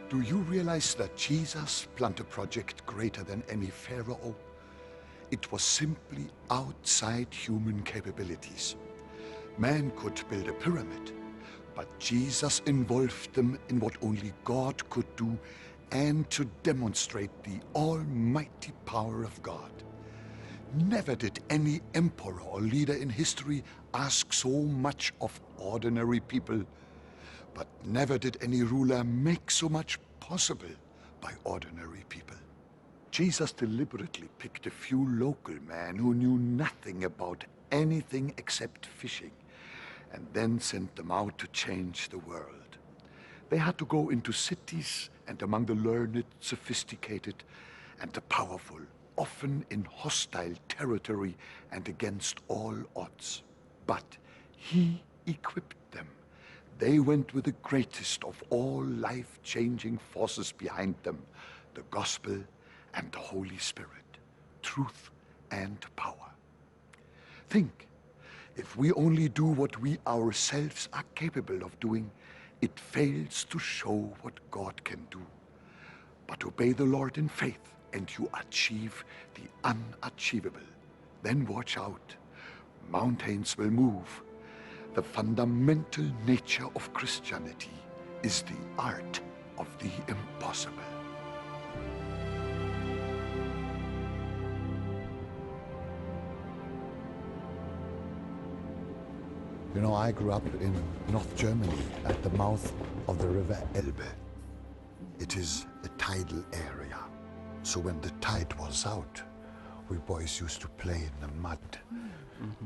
Do you realize that Jesus planned a project greater than any pharaoh? It was simply outside human capabilities. Man could build a pyramid, but Jesus involved them in what only God could do and to demonstrate the almighty power of God. Never did any emperor or leader in history ask so much of ordinary people, but never did any ruler make so much possible by ordinary people. Jesus deliberately picked a few local men who knew nothing about anything except fishing, and then sent them out to change the world. They had to go into cities and among the learned, sophisticated, and the powerful, often in hostile territory and against all odds. But he equipped them. They went with the greatest of all life-changing forces behind them, the gospel and the Holy Spirit, truth and power. Think, if we only do what we ourselves are capable of doing, it fails to show what God can do. But obey the Lord in faith, and you achieve the unachievable. Then watch out. Mountains will move. The fundamental nature of Christianity is the art of the impossible. You know, I grew up in North Germany at the mouth of the river Elbe. It is a tidal area. So when the tide was out, we boys used to play in the mud.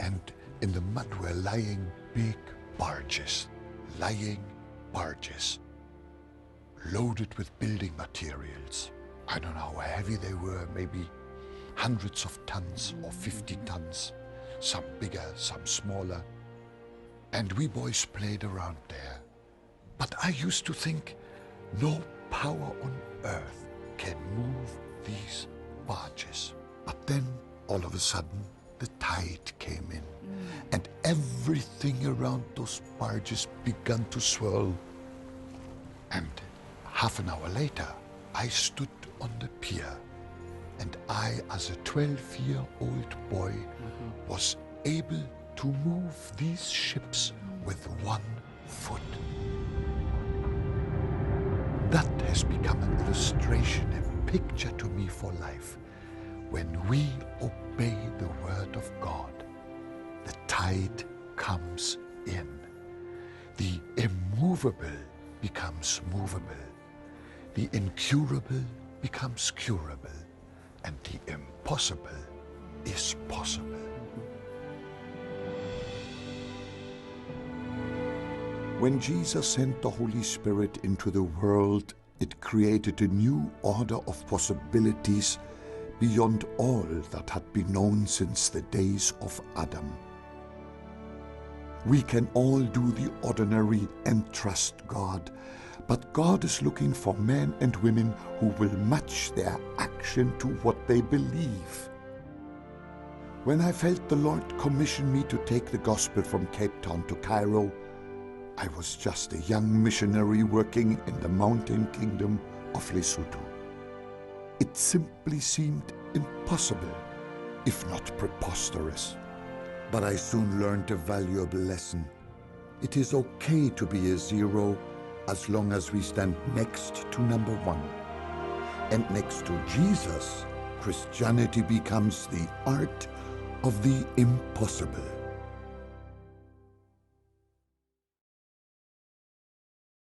And in the mud were lying big barges, loaded with building materials. I don't know how heavy they were, maybe hundreds of tons or 50 tons, some bigger, some smaller. And we boys played around there. But I used to think, no power on earth can move these barges. But then, all of a sudden, the tide came in, and everything around those barges began to swirl. And half an hour later, I stood on the pier, and I, as a 12-year-old boy, was able to move these ships with 1 foot. That has become an illustration, a picture to me for life. When we obey the word of God, the tide comes in. The immovable becomes movable. The incurable becomes curable. And the impossible is possible. When Jesus sent the Holy Spirit into the world, it created a new order of possibilities beyond all that had been known since the days of Adam. We can all do the ordinary and trust God, but God is looking for men and women who will match their action to what they believe. When I felt the Lord commission me to take the gospel from Cape Town to Cairo, I was just a young missionary working in the mountain kingdom of Lesotho. It simply seemed impossible, if not preposterous. But I soon learned a valuable lesson. It is okay to be a zero as long as we stand next to number 1. And next to Jesus, Christianity becomes the art of the impossible.